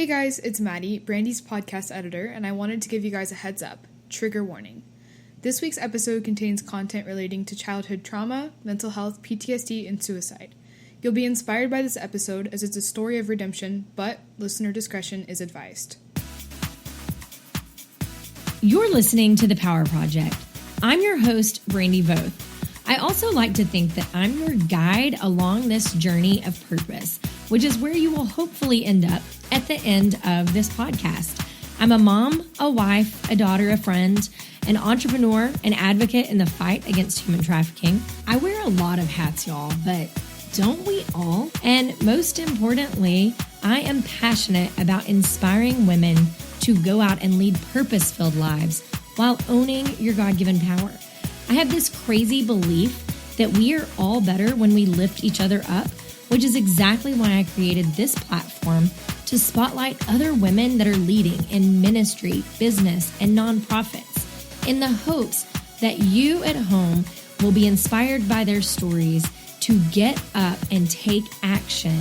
Hey guys, it's Maddie, Brandi's podcast editor, and I wanted to give you guys a heads up. Trigger warning. This week's episode contains content relating to childhood trauma, mental health, PTSD, and suicide. You'll be inspired by this episode as it's a story of redemption, but listener discretion is advised. You're listening to The Power Project. I'm your host, Brandi Voth. I also like to think that I'm your guide along this journey of purpose, which is where you will hopefully end up at the end of this podcast. I'm a mom, a wife, a daughter, a friend, an entrepreneur, an advocate in the fight against human trafficking. I wear a lot of hats, y'all, but don't we all? And most importantly, I am passionate about inspiring women to go out and lead purpose-filled lives while owning your God-given power. I have this crazy belief that we are all better when we lift each other up, which is exactly why I created this platform to spotlight other women that are leading in ministry, business, and nonprofits in the hopes that you at home will be inspired by their stories to get up and take action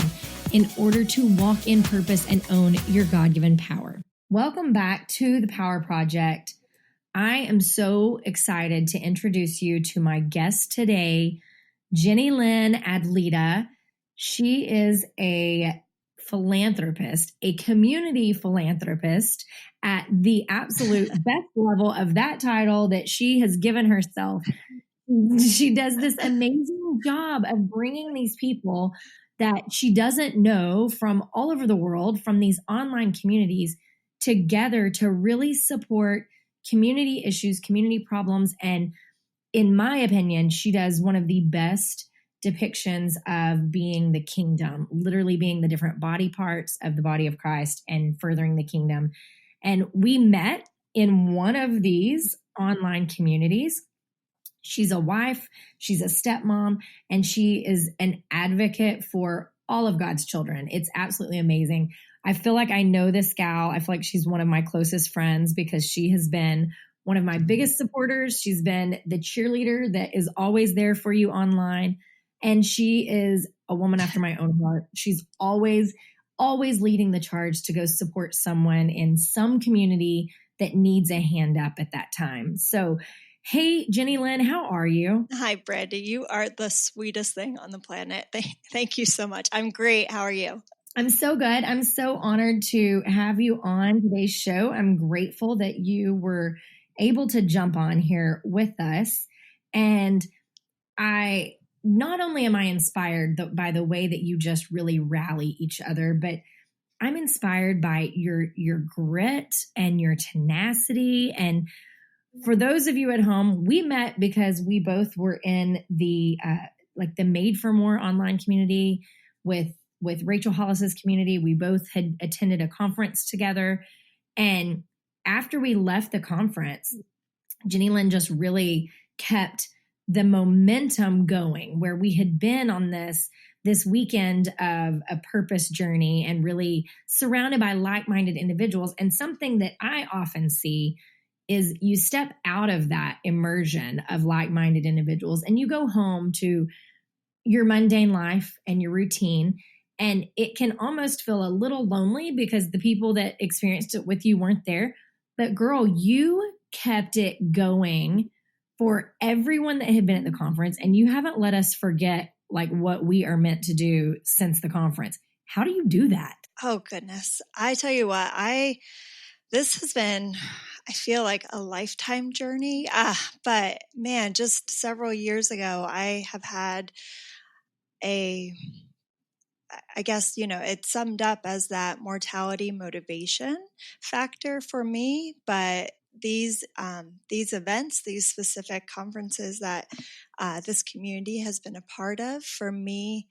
in order to walk in purpose and own your God-given power. Welcome back to The Power Project. I am so excited to introduce you to my guest today, Jennylynn Adleta. She is a philanthropist, a community philanthropist at the absolute best level of that title that she has given herself. She does this amazing job of bringing these people that she doesn't know from all over the world, from these online communities, together to really support community issues, community problems. And in my opinion, she does one of the best depictions of being the kingdom, literally being the different body parts of the body of Christ and furthering the kingdom. And we met in one of these online communities. She's a wife, she's a stepmom, and she is an advocate for all of God's children. It's absolutely amazing. I feel like I know this gal. I feel like she's one of my closest friends because she has been one of my biggest supporters. She's been the cheerleader that is always there for you online. And she is a woman after my own heart. She's always leading the charge to go support someone in some community that needs a hand up at that time. So, hey, Jennylynn, how are you? Hi, Brandi. You are the sweetest thing on the planet. Thank you so much. I'm great. How are you? I'm so good. I'm so honored to have you on today's show. I'm grateful that you were able to jump on here with us. And not only am I inspired by the way that you just really rally each other, but I'm inspired by your grit and your tenacity. And for those of you at home, we met because we both were in the Made for More online community with Rachel Hollis's community. We both had attended a conference together. And after we left the conference, Jennylynn just really kept the momentum going, where we had been on this weekend of a purpose journey and really surrounded by like-minded individuals. And something that I often see is you step out of that immersion of like-minded individuals and you go home to your mundane life and your routine. And it can almost feel a little lonely because the people that experienced it with you weren't there. But girl, you kept it going for everyone that had been at the conference. And you haven't let us forget like what we are meant to do since the conference. How do you do that? Oh, goodness. I tell you what, this has been, I feel like a lifetime journey. But man, just several years ago, I have had I guess, it's summed up as that mortality motivation factor for me. But these events, these specific conferences that this community has been a part of, for me,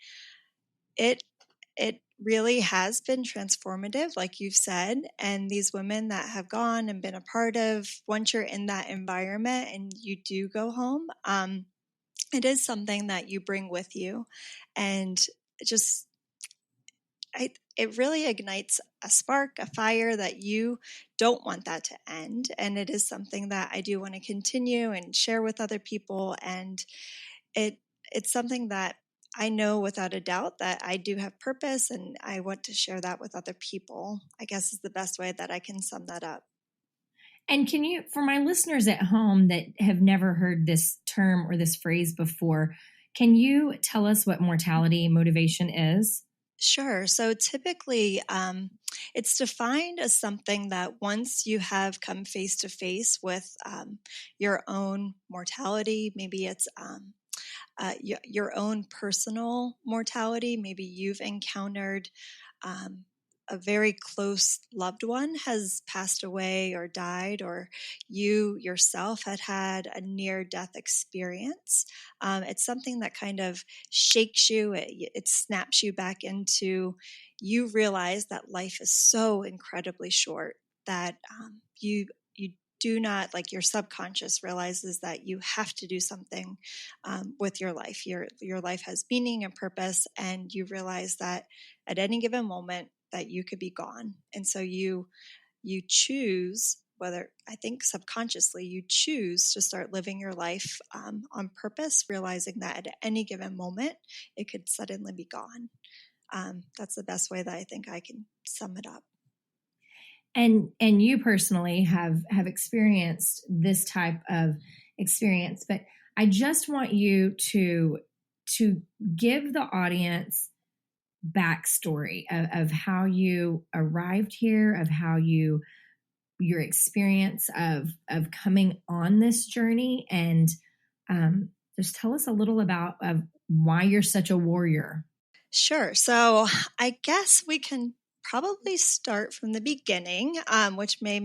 it really has been transformative, like you've said. And these women that have gone and been a part of, once you're in that environment and you do go home, it is something that you bring with you. And it really ignites a spark, a fire that you don't want that to end. And it is something that I do want to continue and share with other people. And it's something that I know without a doubt that I do have purpose, and I want to share that with other people, I guess is the best way that I can sum that up. And can you, for my listeners at home that have never heard this term or this phrase before, can you tell us what mortality motivation is? Sure. So typically, it's defined as something that once you have come face to face with your own mortality, maybe it's your own personal mortality, maybe you've encountered um, a very close loved one has passed away or died, or you yourself had a near death experience. It's something that kind of shakes you, it snaps you back into, you realize that life is so incredibly short that you do not, like, your subconscious realizes that you have to do something with your life. Your life has meaning and purpose, and you realize that at any given moment that you could be gone. And so you choose, whether, I think subconsciously, you choose to start living your life on purpose, realizing that at any given moment it could suddenly be gone. That's the best way that I think I can sum it up. And you personally have experienced this type of experience, but I just want you to give the audience backstory of how you arrived here, of how your experience of coming on this journey, and just tell us a little about of why you're such a warrior. Sure. So I guess we can probably start from the beginning, which may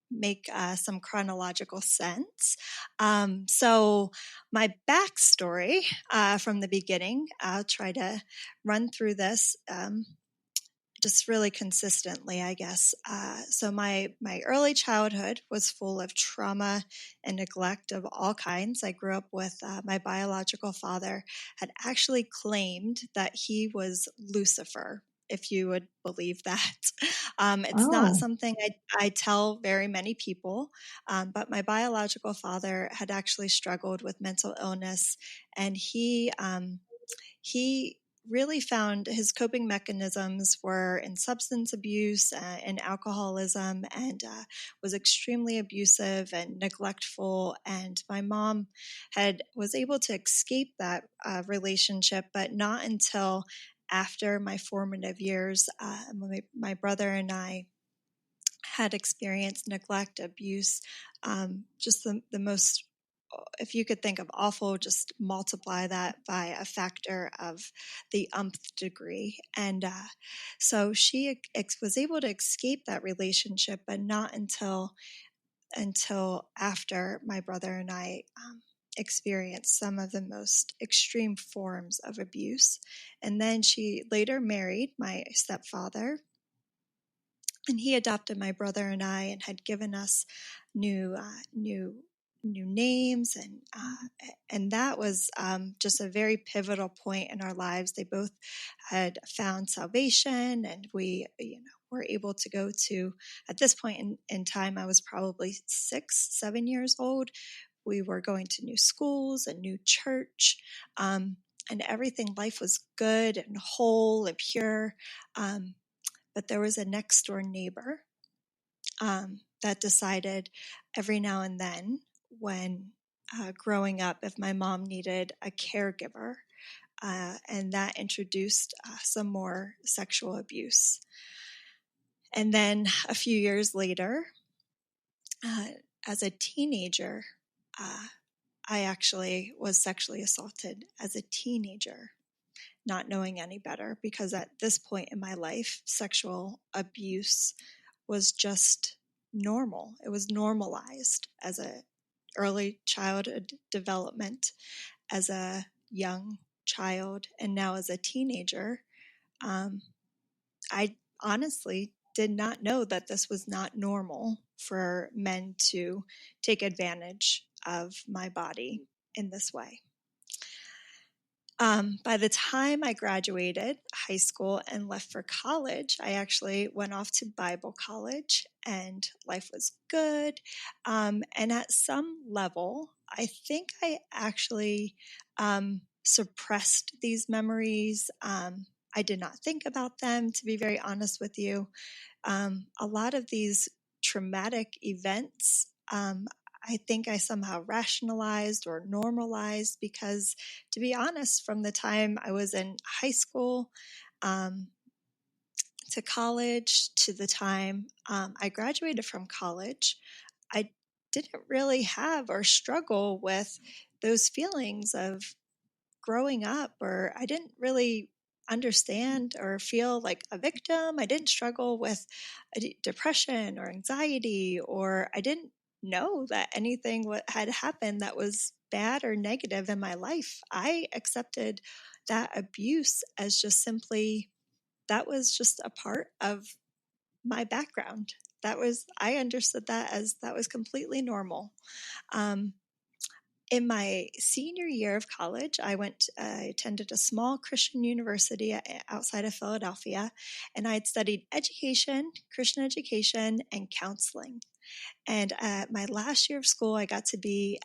make some chronological sense. So my backstory from the beginning, I'll try to run through this just really consistently, I guess. So my early childhood was full of trauma and neglect of all kinds. I grew up with my biological father had actually claimed that he was Lucifer, if you would believe that. It's not something I tell very many people, but my biological father had actually struggled with mental illness, and he really found his coping mechanisms were in substance abuse and alcoholism, and was extremely abusive and neglectful. And my mom was able to escape that relationship, but not until after my formative years. My brother and I had experienced neglect, abuse, just the most, if you could think of awful, just multiply that by a factor of the umpth degree. And so she was able to escape that relationship, but not until after my brother and I experienced some of the most extreme forms of abuse. And then she later married my stepfather, and he adopted my brother and I, and had given us new names, and that was just a very pivotal point in our lives. They both had found salvation, and we were able to go to, at this point in time, I was probably 6-7 years old. We were going to new schools, a new church, and everything. Life was good and whole and pure. But there was a next door neighbor that decided every now and then, when growing up, if my mom needed a caregiver, and that introduced some more sexual abuse. And then a few years later, as a teenager, I actually was sexually assaulted as a teenager, not knowing any better, because at this point in my life, sexual abuse was just normal. It was normalized as a early childhood development, as a young child, and now as a teenager. I honestly did not know that this was not normal for men to take advantage of my body in this way. By the time I graduated high school and left for college, I actually went off to Bible college, and life was good. And at some level, I think I actually suppressed these memories. I did not think about them, to be very honest with you. A lot of these traumatic events, I think I somehow rationalized or normalized because, to be honest, from the time I was in high school to college to the time I graduated from college, I didn't really have or struggle with those feelings of growing up, or I didn't really understand or feel like a victim. I didn't struggle with depression or anxiety, or I didn't know that anything had happened that was bad or negative in my life. I accepted that abuse as just simply, that was just a part of my background. I understood that as that was completely normal. In my senior year of college, I attended a small Christian university outside of Philadelphia, and I had studied education, Christian education, and counseling. And at my last year of school, I got to be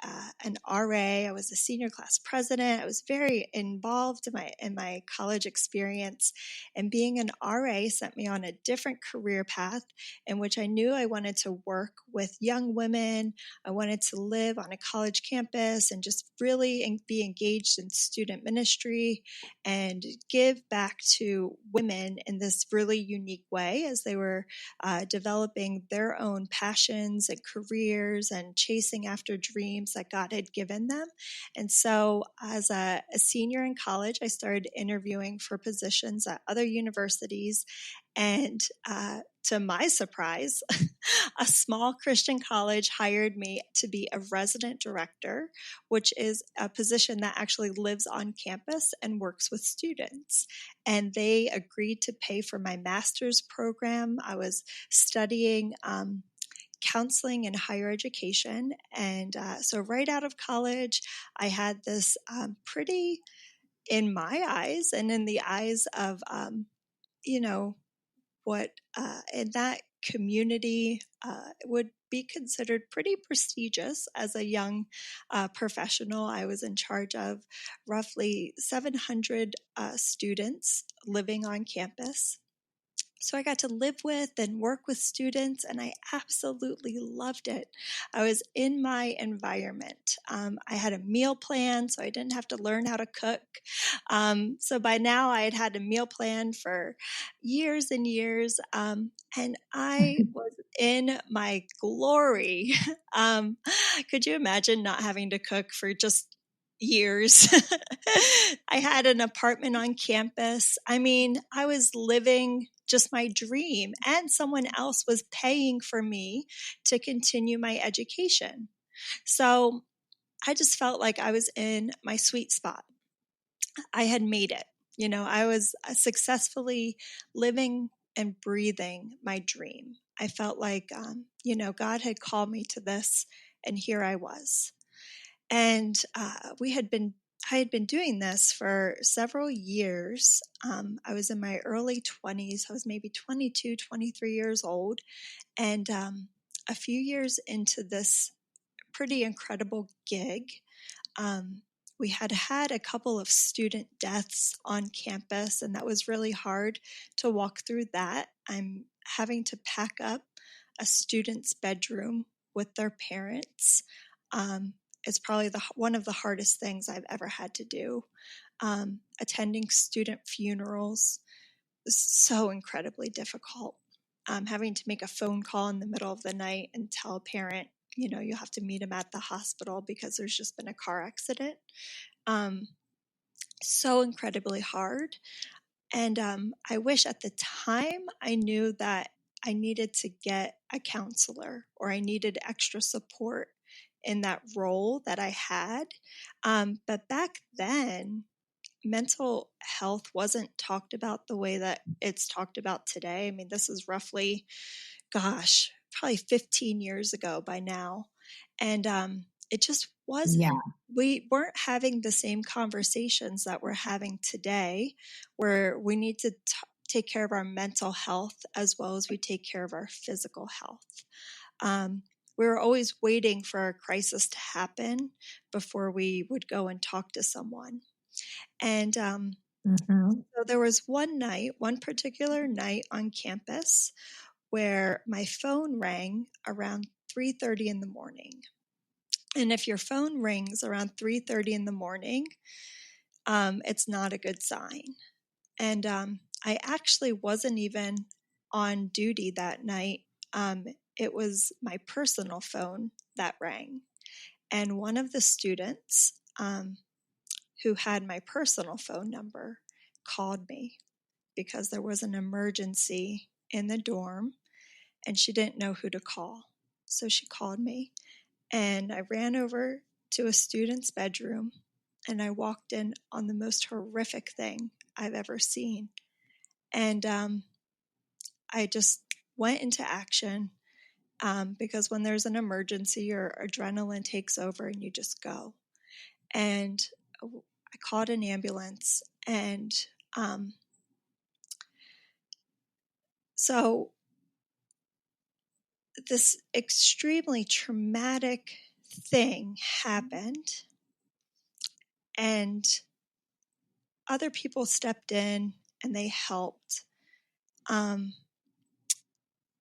an RA. I was a senior class president. I was very involved in my college experience. And being an RA sent me on a different career path in which I knew I wanted to work with young women. I wanted to live on a college campus and just really be engaged in student ministry and give back to women in this really unique way as they were developing their own passions and careers and chasing after dreams that God had given them. And so as a senior in college, I started interviewing for positions at other universities. And to my surprise, a small Christian college hired me to be a resident director, which is a position that actually lives on campus and works with students. And they agreed to pay for my master's program. I was studying counseling and higher education. And so right out of college, I had this pretty, in my eyes and in the eyes of, what in that community would be considered pretty prestigious as a young professional. I was in charge of roughly 700 students living on campus. So I got to live with and work with students, and I absolutely loved it. I was in my environment. I had a meal plan, so I didn't have to learn how to cook. So by now I had had a meal plan for years and years, and I was in my glory. Could you imagine not having to cook for just years? I had an apartment on campus. I mean, I was living just my dream, and someone else was paying for me to continue my education. So I just felt like I was in my sweet spot. I had made it. I was successfully living and breathing my dream. I felt like, God had called me to this, and here I was. And I had been doing this for several years. I was in my early 20s. I was maybe 22, 23 years old. And a few years into this pretty incredible gig, we had a couple of student deaths on campus, and that was really hard to walk through that. I'm having to pack up a student's bedroom with their parents. It's probably one of the hardest things I've ever had to do. Attending student funerals is so incredibly difficult. Having to make a phone call in the middle of the night and tell a parent, you have to meet them at the hospital because there's just been a car accident. So incredibly hard. And I wish at the time I knew that I needed to get a counselor or I needed extra support in that role that I had. But back then, mental health wasn't talked about the way that it's talked about today. I mean, this is roughly, probably 15 years ago by now. And it just wasn't. Yeah. We weren't having the same conversations that we're having today, where we need to take care of our mental health as well as we take care of our physical health. We were always waiting for a crisis to happen before we would go and talk to someone. And so there was one particular night on campus where my phone rang around 3:30 in the morning. And if your phone rings around 3:30 in the morning, it's not a good sign. And I actually wasn't even on duty that night. It was my personal phone that rang. And one of the students who had my personal phone number called me because there was an emergency in the dorm and she didn't know who to call. So she called me and I ran over to a student's bedroom and I walked in on the most horrific thing I've ever seen. And I just went into action because when there's an emergency, your adrenaline takes over and you just go. And I called an ambulance. And so this extremely traumatic thing happened. And other people stepped in and they helped.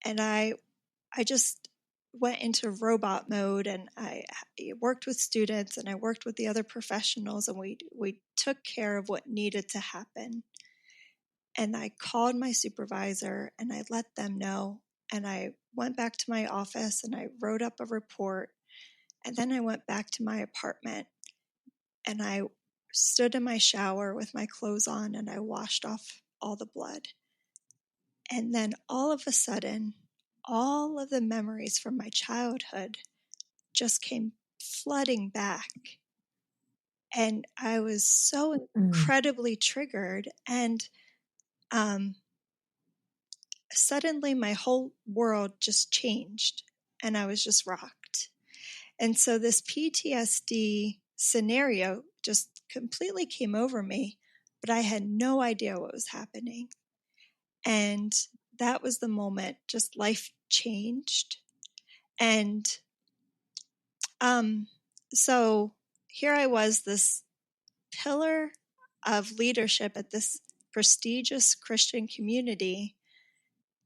And I just went into robot mode and I worked with students and I worked with the other professionals and we took care of what needed to happen. And I called my supervisor and I let them know. And I went back to my office and I wrote up a report. And then I went back to my apartment and I stood in my shower with my clothes on and I washed off all the blood. And then all of a sudden, all of the memories from my childhood just came flooding back. And I was so incredibly triggered. And suddenly my whole world just changed and I was just rocked. And so this PTSD scenario just completely came over me, but I had no idea what was happening. And that was the moment just life changed. And so here I was, this pillar of leadership at this prestigious Christian community.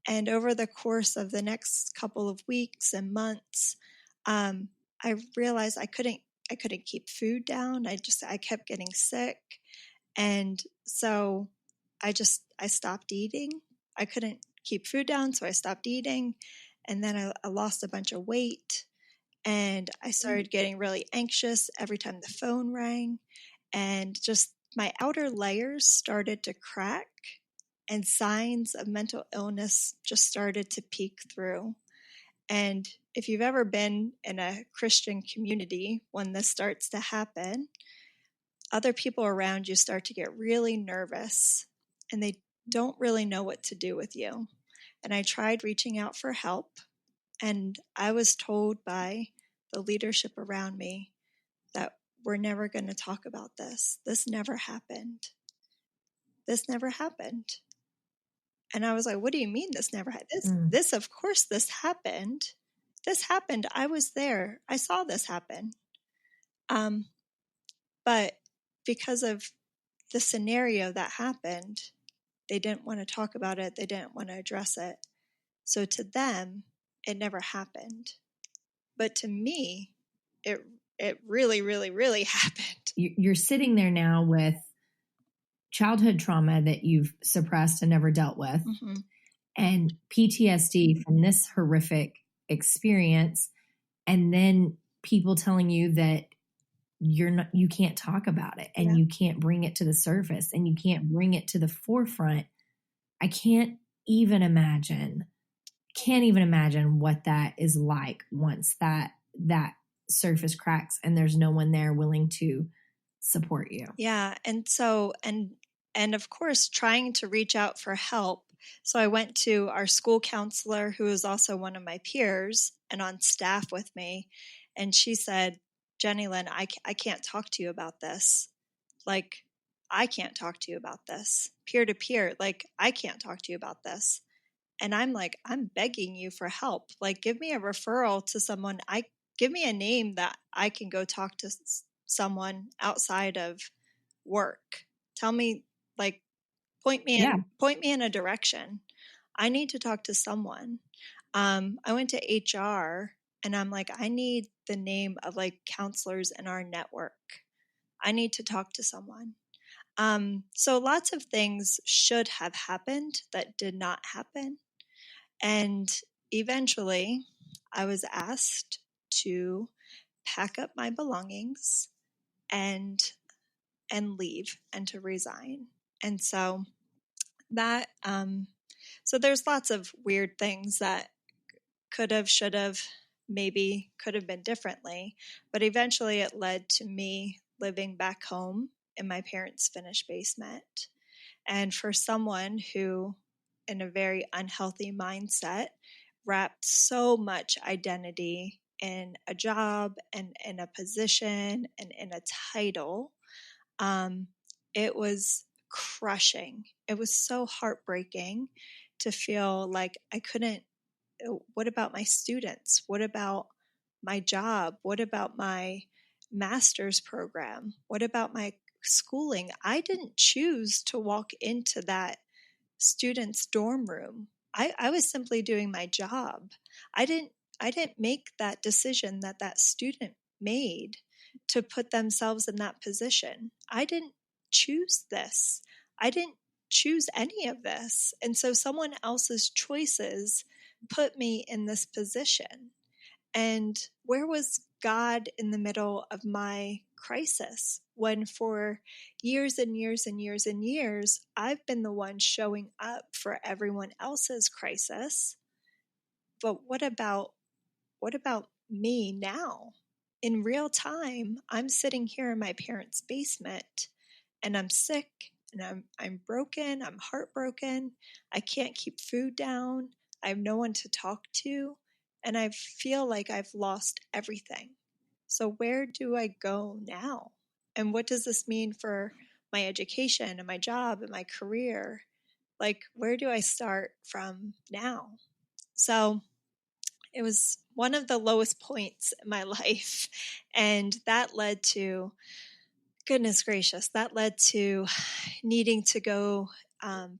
And over the course of the next couple of weeks and months, I realized I couldn't keep food down. I kept getting sick. And so I stopped eating. I couldn't keep food down, so I stopped eating. And then I lost a bunch of weight. And I started getting really anxious every time the phone rang. And just my outer layers started to crack. And signs of mental illness just started to peek through. And if you've ever been in a Christian community when this starts to happen, other people around you start to get really nervous and they don't really know what to do with you. And I tried reaching out for help, and I was told by the leadership around me that we're never going to talk about this. This never happened. This never happened. And I was like, what do you mean this never happened? This, of course, this happened. This happened. I was there. I saw this happen. But because of the scenario that happened, they didn't want to talk about it. They didn't want to address it. So to them, it never happened. But to me, it really, really, really happened. You're sitting there now with childhood trauma that you've suppressed and never dealt with, and PTSD from this horrific experience, and then people telling you that you can't talk about it and you can't bring it to the surface and you can't bring it to the forefront. I can't even imagine what that is like once that surface cracks and there's no one there willing to support you. Yeah. And so, and of course, trying to reach out for help. So I went to our school counselor, who is also one of my peers and on staff with me. And she said, Jennylynn, I can't talk to you about this. Like, I can't talk to you about this. Peer to peer, like, I can't talk to you about this. And I'm like, I'm begging you for help. Like, give me a referral to someone. Give me a name that I can go talk to someone outside of work? Tell me, like, point me in a direction. I need to talk to someone. I went to HR and I'm like, I need the name of like counselors in our network. I need to talk to someone. So lots of things should have happened that did not happen. And eventually I was asked to pack up my belongings and leave and to resign. And so that, so there's lots of weird things that could have, should have, maybe could have been differently, but eventually it led to me living back home in my parents' finished basement. And for someone who, in a very unhealthy mindset, wrapped so much identity in a job and in a position and in a title, it was crushing. It was so heartbreaking to feel like I couldn't. What about my students? What about my job? What about my master's program? What about my schooling? I didn't choose to walk into that student's dorm room. I was simply doing my job. I didn't make that decision that that student made to put themselves in that position. I didn't choose this. I didn't choose any of this. And so someone else's choices put me in this position. And where was God in the middle of my crisis when for years and years and years and years, I've been the one showing up for everyone else's crisis? But what about me now? In real time, I'm sitting here in my parents' basement and I'm sick and I'm broken, I'm heartbroken, I can't keep food down, I have no one to talk to, and I feel like I've lost everything. So where do I go now? And what does this mean for my education and my job and my career? Like, where do I start from now? So it was one of the lowest points in my life. And that led to, goodness gracious, that led to needing to go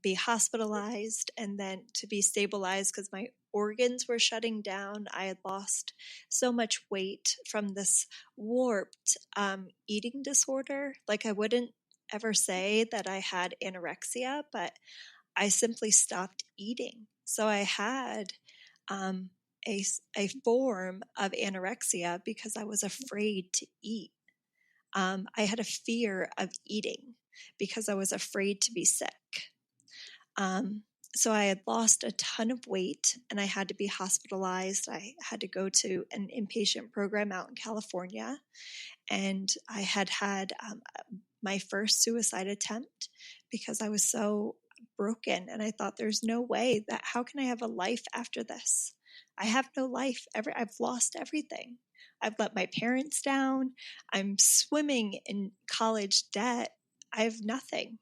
be hospitalized and then to be stabilized because my organs were shutting down. I had lost so much weight from this warped eating disorder. Like, I wouldn't ever say that I had anorexia, but I simply stopped eating. So I had a form of anorexia because I was afraid to eat. I had a fear of eating because I was afraid to be sick. So I had lost a ton of weight and I had to be hospitalized. I had to go to an inpatient program out in California. And I had my first suicide attempt because I was so broken. And I thought, there's no way that, how can I have a life after this? I have no life. I've lost everything. I've let my parents down. I'm swimming in college debt. I have nothing.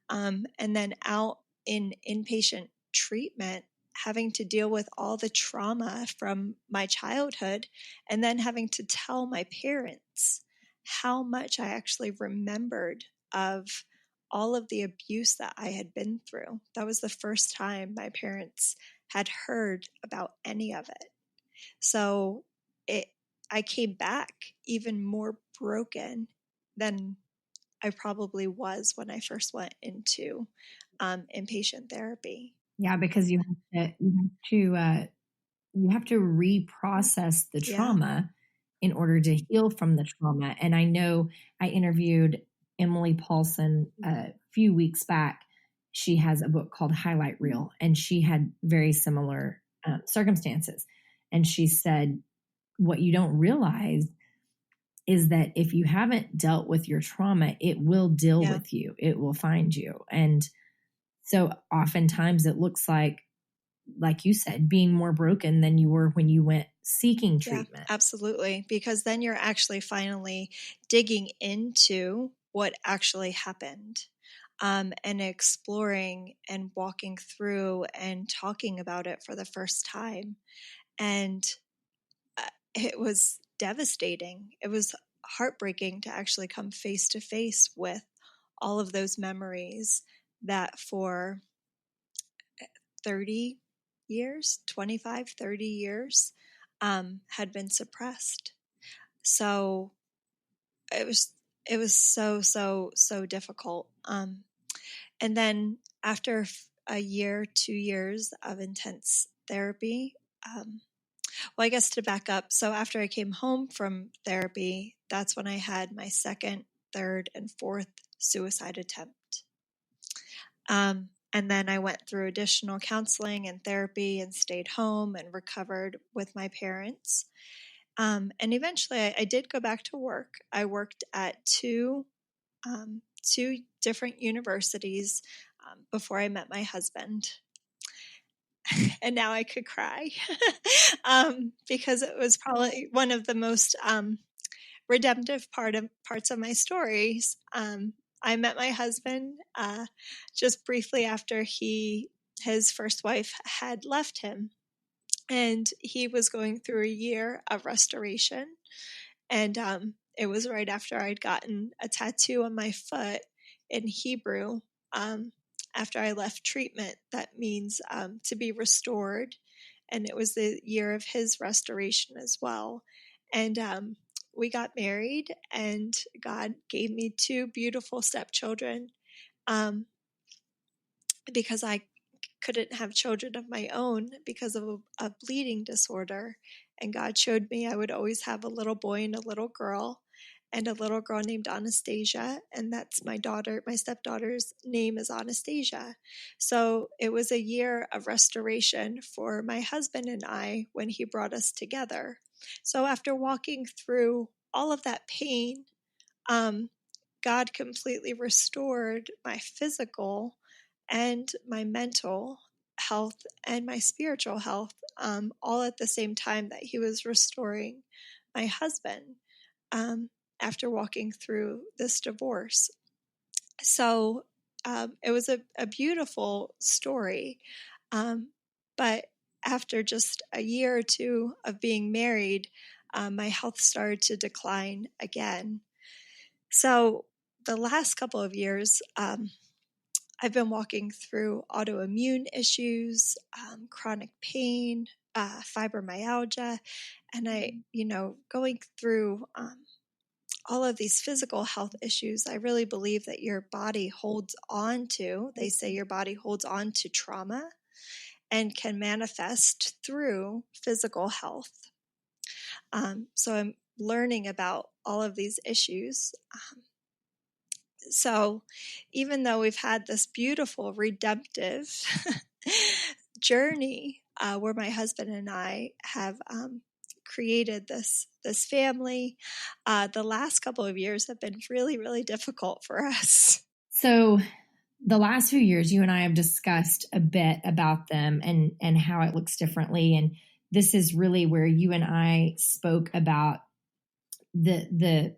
And then out in inpatient treatment, having to deal with all the trauma from my childhood, and then having to tell my parents how much I actually remembered of all of the abuse that I had been through. That was the first time my parents had heard about any of it. So I came back even more broken than I probably was when I first went into inpatient therapy. Yeah, because you have to reprocess the trauma in order to heal from the trauma. And I know I interviewed Emily Paulson a few weeks back. She has a book called Highlight Reel, and she had very similar circumstances. And she said, what you don't realize is that if you haven't dealt with your trauma, it will deal with you. It will find you. And so oftentimes it looks like you said, being more broken than you were when you went seeking treatment. Yeah, absolutely. Because then you're actually finally digging into what actually happened, and exploring and walking through and talking about it for the first time. And it was devastating. It was heartbreaking to actually come face to face with all of those memories that for 30 years, 25, 30 years, had been suppressed. So it was so difficult. And then after a year, 2 years of intense therapy, well, I guess to back up. So after I came home from therapy, that's when I had my second, third, and fourth suicide attempt. And then I went through additional counseling and therapy and stayed home and recovered with my parents. And eventually I did go back to work. I worked at two different universities before I met my husband. And now I could cry because it was probably one of the most redemptive parts of my stories. I met my husband just briefly after his first wife had left him, and he was going through a year of restoration. And it was right after I'd gotten a tattoo on my foot in Hebrew. After I left treatment, that means to be restored. And it was the year of his restoration as well. And we got married, and God gave me two beautiful stepchildren because I couldn't have children of my own because of a bleeding disorder. And God showed me I would always have a little boy and a little girl named Anastasia. And that's my stepdaughter's name is Anastasia. So it was a year of restoration for my husband and I when he brought us together. So after walking through all of that pain, God completely restored my physical and my mental health and my spiritual health, all at the same time that he was restoring my husband after walking through this divorce. So it was a beautiful story. But after just a year or two of being married, my health started to decline again. So the last couple of years, I've been walking through autoimmune issues, chronic pain, fibromyalgia, and going through all of these physical health issues. I really believe that your body they say your body holds on to trauma and can manifest through physical health. So I'm learning about all of these issues. So even though we've had this beautiful redemptive journey where my husband and I have created this family, the last couple of years have been really, really difficult for us. So the last few years, you and I have discussed a bit about them and how it looks differently. And this is really where you and I spoke about the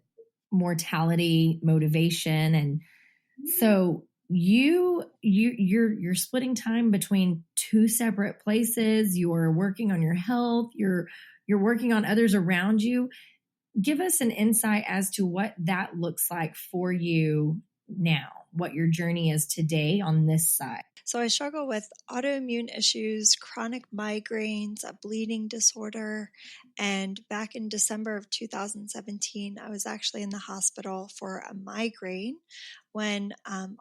mortality motivation. And so you're splitting time between two separate places. You're working on your health. You're working on others around you. Give us an insight as to what that looks like for you now, what your journey is today on this side. So I struggle with autoimmune issues, chronic migraines, a bleeding disorder. And back in December of 2017, I was actually in the hospital for a migraine when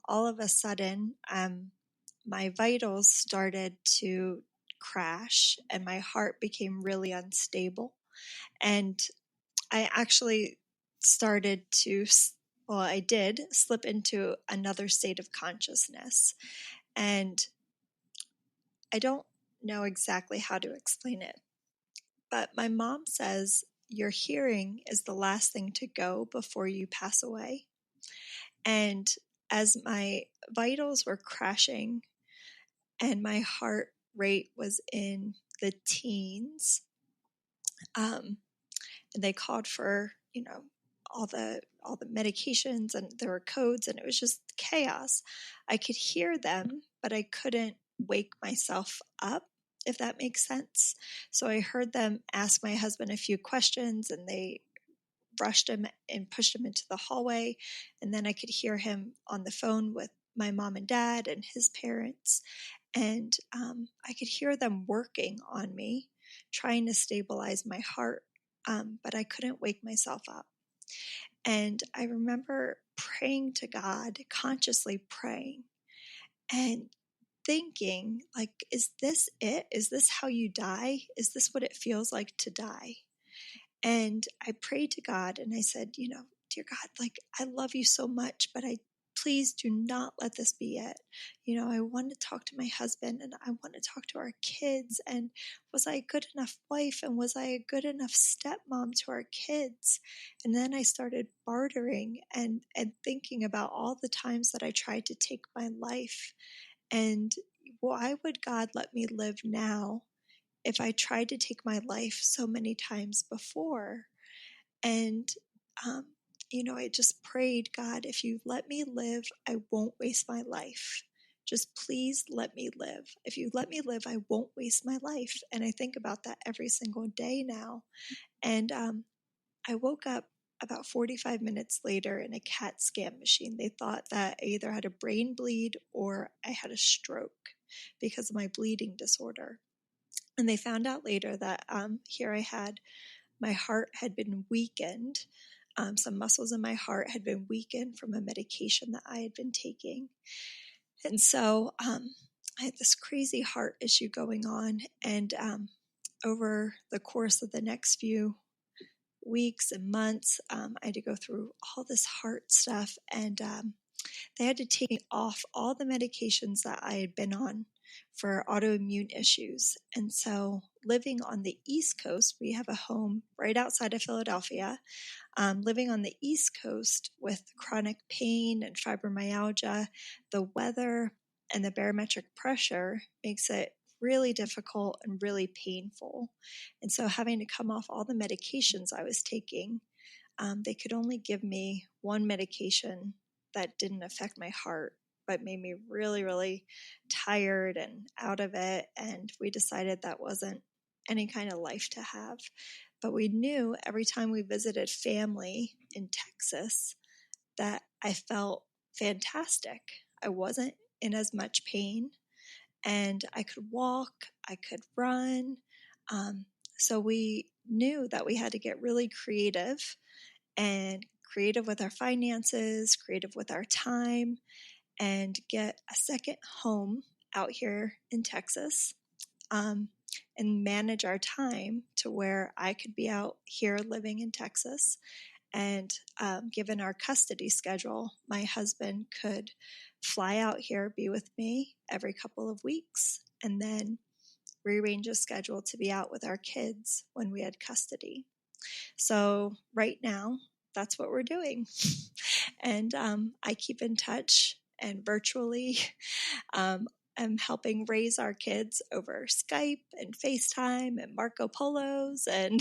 all of a sudden my vitals started to crash and my heart became really unstable. And I actually I did slip into another state of consciousness. And I don't know exactly how to explain it, but my mom says your hearing is the last thing to go before you pass away. And as my vitals were crashing and my heart rate was in the teens, and they called for, all the medications, and there were codes, and it was just chaos. I could hear them, but I couldn't wake myself up, if that makes sense. So I heard them ask my husband a few questions, and they rushed him and pushed him into the hallway. And then I could hear him on the phone with my mom and dad and his parents. And I could hear them working on me, trying to stabilize my heart, but I couldn't wake myself up. And I remember praying to God, consciously praying, and thinking, like, is this it? Is this how you die? Is this what it feels like to die? And I prayed to God and I said, dear God, like, I love you so much, but please do not let this be it. I want to talk to my husband and I want to talk to our kids. And was I a good enough wife? And was I a good enough stepmom to our kids? And then I started bartering and thinking about all the times that I tried to take my life. And why would God let me live now if I tried to take my life so many times before? And, I just prayed, God, if you let me live, I won't waste my life. Just please let me live. If you let me live, I won't waste my life. And I think about that every single day now. And I woke up about 45 minutes later in a CAT scan machine. They thought that I either had a brain bleed or I had a stroke because of my bleeding disorder. And they found out later that here I had, my heart had been weakened. Some muscles in my heart had been weakened from a medication that I had been taking. And so I had this crazy heart issue going on. And over the course of the next few weeks and months, I had to go through all this heart stuff. And they had to take me off all the medications that I had been on for autoimmune issues. And so living on the East Coast, we have a home right outside of Philadelphia. Living on the East Coast with chronic pain and fibromyalgia, the weather and the barometric pressure makes it really difficult and really painful. And so having to come off all the medications I was taking, they could only give me one medication that didn't affect my heart, but made me really, really tired and out of it. And we decided that wasn't any kind of life to have. But we knew every time we visited family in Texas that I felt fantastic. I wasn't in as much pain and I could walk, I could run. So we knew that we had to get really creative with our finances, creative with our time, and get a second home out here in Texas. And manage our time to where I could be out here living in Texas. And given our custody schedule, my husband could fly out here, be with me every couple of weeks, and then rearrange a schedule to be out with our kids when we had custody. So right now, that's what we're doing. And I keep in touch and virtually. I'm helping raise our kids over Skype and FaceTime and Marco Polos. And,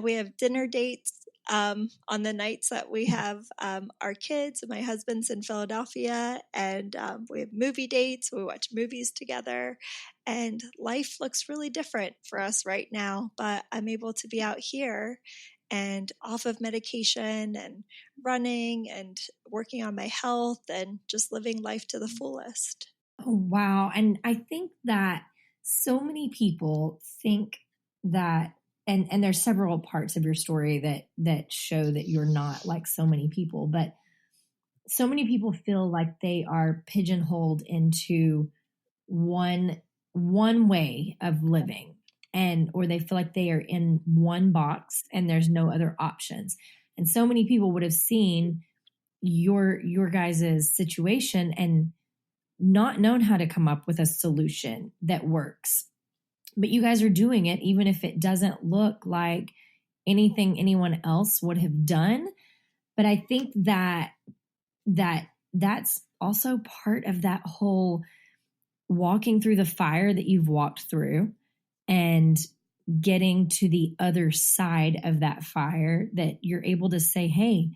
we have dinner dates on the nights that we have our kids. My husband's in Philadelphia, and we have movie dates. We watch movies together. And life looks really different for us right now. But I'm able to be out here and off of medication and running and working on my health and just living life to the fullest. Oh, wow. And I think that so many people think that, and there's several parts of your story that show that you're not like so many people, but so many people feel like they are pigeonholed into one way of living, or they feel like they are in one box and there's no other options. And so many people would have seen your guys' situation and not known how to come up with a solution that works. But you guys are doing it, even if it doesn't look like anything anyone else would have done. But I think that's also part of that whole walking through the fire that you've walked through and getting to the other side of that fire, that you're able to say, hey,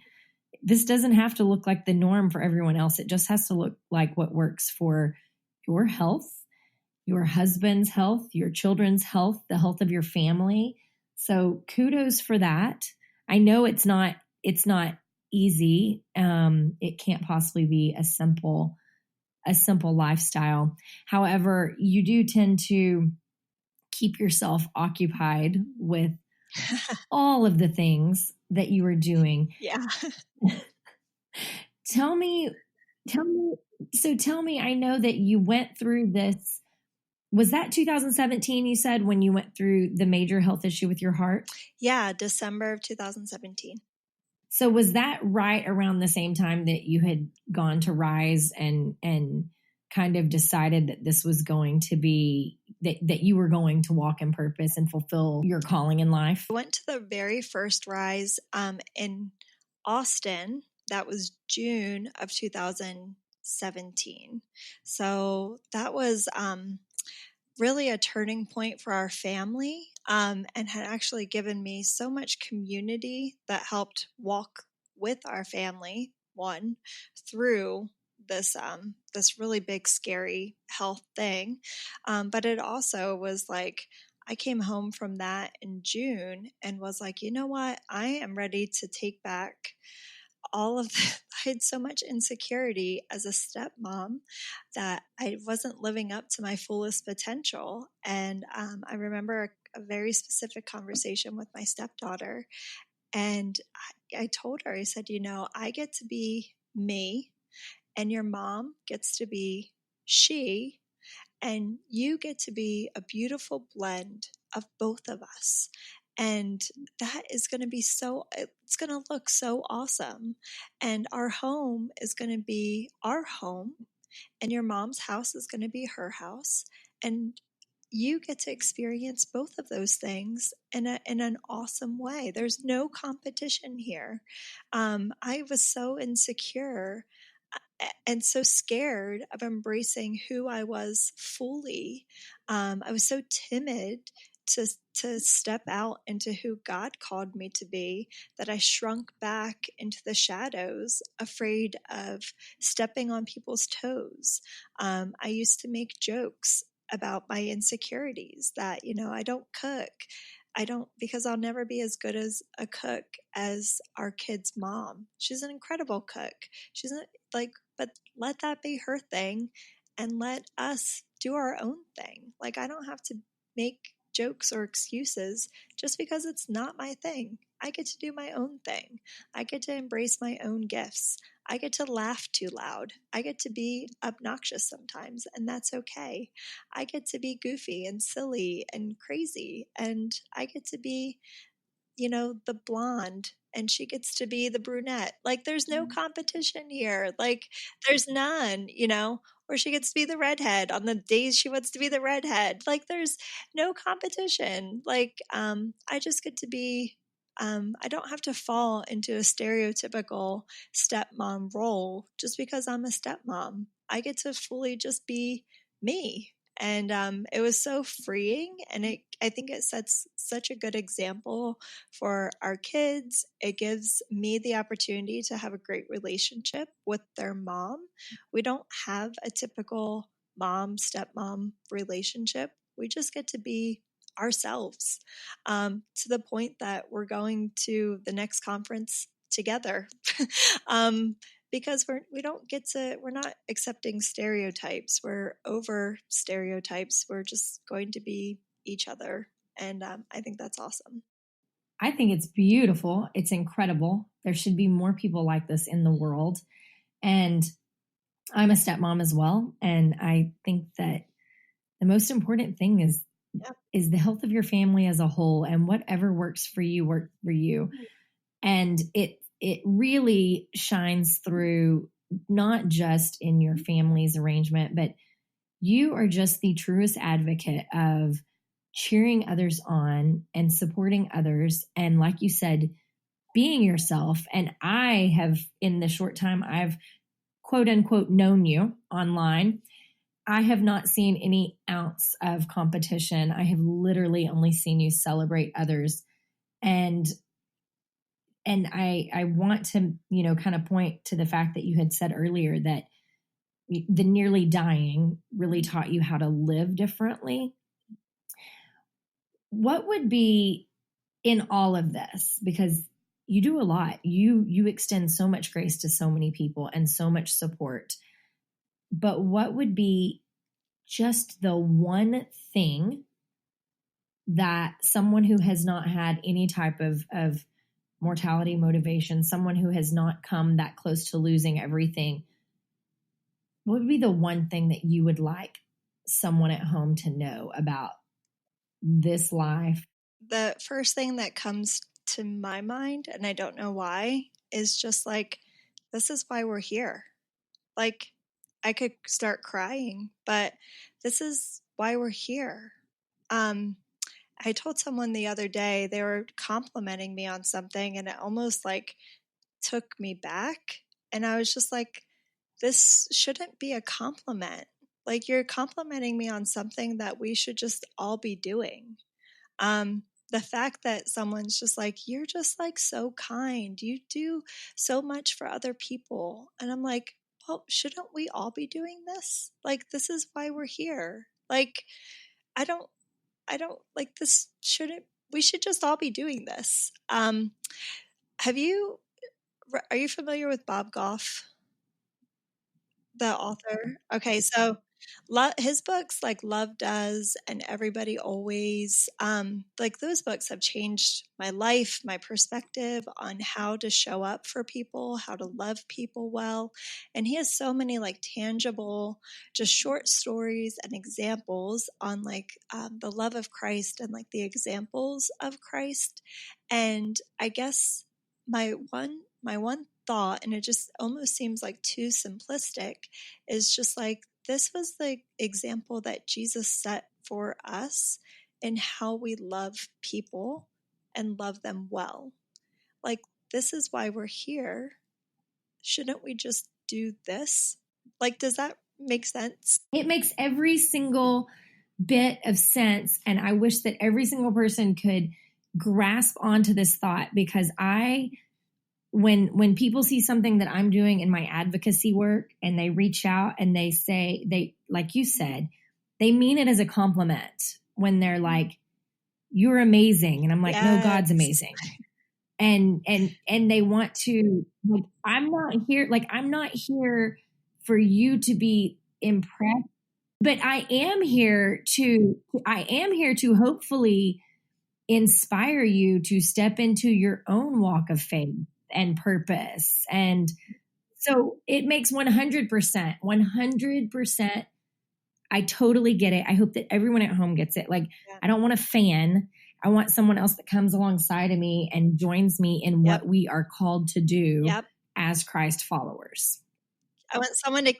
this doesn't have to look like the norm for everyone else. It just has to look like what works for your health, your husband's health, your children's health, the health of your family. So kudos for that. I know it's not easy. It can't possibly be a simple lifestyle. However, you do tend to keep yourself occupied with all of the things that you are doing. Yeah. Tell me, I know that you went through this. Was that 2017 you said when you went through the major health issue with your heart? Yeah, December of 2017. So was that right around the same time that you had gone to Rise and kind of decided that this was going to be, that you were going to walk in purpose and fulfill your calling in life? I went to the very first Rise in Austin. That was June of 2017. So that was really a turning point for our family, and had actually given me so much community that helped walk with our family through this really big scary health thing, but it also was like I came home from that in June and was like, you know what, I am ready to take back all of that. I had so much insecurity as a stepmom that I wasn't living up to my fullest potential. And I remember a very specific conversation with my stepdaughter. And I told her, I said, you know, I get to be me, and your mom gets to be she, and you get to be a beautiful blend of both of us. And that is going to be it's going to look so awesome. And our home is going to be our home, and your mom's house is going to be her house. And you get to experience both of those things in an awesome way. There's no competition here. I was so insecure and so scared of embracing who I was fully. I was so timid to step out into who God called me to be that I shrunk back into the shadows, afraid of stepping on people's toes. I used to make jokes about my insecurities that, you know, I don't cook. Because I'll never be as good as a cook as our kid's mom. She's an incredible cook. She's but let that be her thing, and let us do our own thing. Like, I don't have to make jokes or excuses just because it's not my thing. I get to do my own thing. I get to embrace my own gifts. I get to laugh too loud. I get to be obnoxious sometimes, and that's okay. I get to be goofy and silly and crazy, and I get to be, you know, the blonde, and she gets to be the brunette. Like, there's no competition here. Like, there's none, you know, or she gets to be the redhead on the days she wants to be the redhead. Like, there's no competition. Like, I just get to be, I don't have to fall into a stereotypical stepmom role just because I'm a stepmom. I get to fully just be me. And it was so freeing, and I think it sets such a good example for our kids. It gives me the opportunity to have a great relationship with their mom. We don't have a typical mom-stepmom relationship. We just get to be ourselves, to the point that we're going to the next conference together. Because we're not accepting stereotypes. We're over stereotypes. We're just going to be each other. And I think that's awesome. I think it's beautiful. It's incredible. There should be more people like this in the world. And I'm a stepmom as well. And I think that the most important thing is the health of your family as a whole, and whatever works for you, work for you. And it really shines through, not just in your family's arrangement, but you are just the truest advocate of cheering others on and supporting others. And like you said, being yourself. And I have, in the short time I've quote unquote known you online, I have not seen any ounce of competition. I have literally only seen you celebrate others. And I want to, you know, kind of point to the fact that you had said earlier that the nearly dying really taught you how to live differently. What would be, in all of this, because you do a lot. You extend so much grace to so many people and so much support. But what would be just the one thing that someone who has not had any type of mortality motivation, someone who has not come that close to losing everything, what would be the one thing that you would like someone at home to know about this life? The first thing that comes to my mind, and I don't know why, is just like, this is why we're here. Like, I could start crying, but this is why we're here. I told someone the other day, they were complimenting me on something, and it almost like took me back. And I was just like, this shouldn't be a compliment. Like, you're complimenting me on something that we should just all be doing. The fact that someone's just like, you're just like so kind, you do so much for other people. And I'm like, well, shouldn't we all be doing this? Like, this is why we're here. Like, I don't like this. We should just all be doing this. Are you familiar with Bob Goff, the author? Okay, so his books like Love Does and Everybody Always, like those books have changed my life, my perspective on how to show up for people, how to love people well. And he has so many like tangible, just short stories and examples on like the love of Christ and like the examples of Christ. And I guess my one thought, and it just almost seems like too simplistic, is just like, this was the example that Jesus set for us in how we love people and love them well. Like, this is why we're here. Shouldn't we just do this? Like, does that make sense? It makes every single bit of sense. And I wish that every single person could grasp onto this thought, because when people see something that I'm doing in my advocacy work and they reach out and they say, like you said, they mean it as a compliment when they're like, you're amazing. And I'm like, no, God's amazing. And they want to, like, I'm not here for you to be impressed, but I am here to hopefully inspire you to step into your own walk of faith and purpose. And so it makes 100%. I totally get it. I hope that everyone at home gets it. Like, I don't want a fan. I want someone else that comes alongside of me and joins me in what we are called to do as Christ followers. I want someone to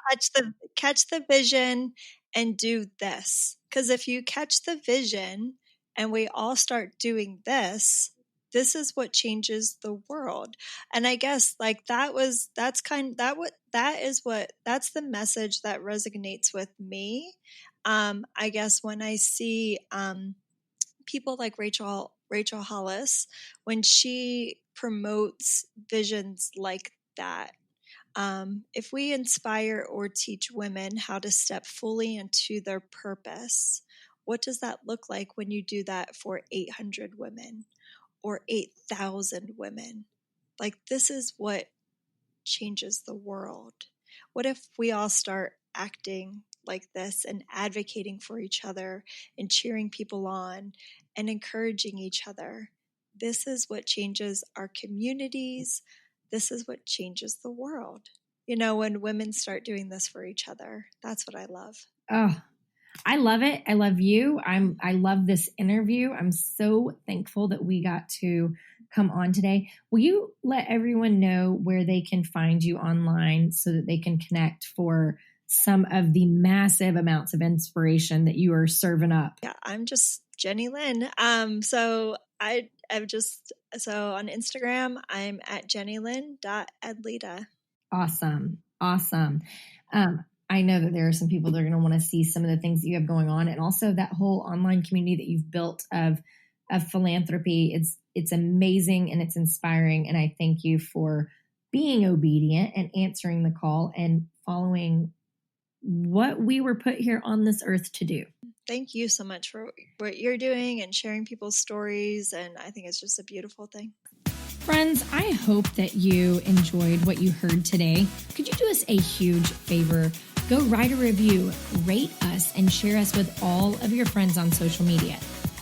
catch the vision and do this. Because if you catch the vision and we all start doing this is what changes the world. And I guess like that's the message that resonates with me. I guess when I see people like Rachel Hollis, when she promotes visions like that, if we inspire or teach women how to step fully into their purpose, what does that look like when you do that for 800 women or 8,000 women? Like, this is what changes the world. What if we all start acting like this and advocating for each other and cheering people on and encouraging each other? This is what changes our communities. This is what changes the world. You know, when women start doing this for each other, that's what I love. Oh, I love it. I love you. I love this interview. I'm so thankful that we got to come on today. Will you let everyone know where they can find you online so that they can connect for some of the massive amounts of inspiration that you are serving up? Yeah, I'm just Jennylynn. So on Instagram, I'm at Jennylynn.Adleta. Awesome. I know that there are some people that are going to want to see some of the things that you have going on, and also that whole online community that you've built of philanthropy. It's amazing and it's inspiring. And I thank you for being obedient and answering the call and following what we were put here on this earth to do. Thank you so much for what you're doing and sharing people's stories. And I think it's just a beautiful thing. Friends, I hope that you enjoyed what you heard today. Could you do us a huge favor? Go write a review, rate us, and share us with all of your friends on social media.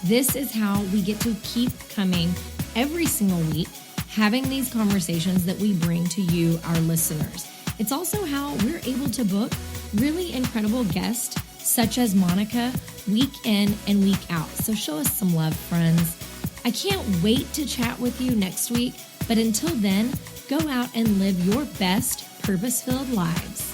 This is how we get to keep coming every single week, having these conversations that we bring to you, our listeners. It's also how we're able to book really incredible guests, such as Monica, week in and week out. So show us some love, friends. I can't wait to chat with you next week, but until then, go out and live your best purpose-filled lives.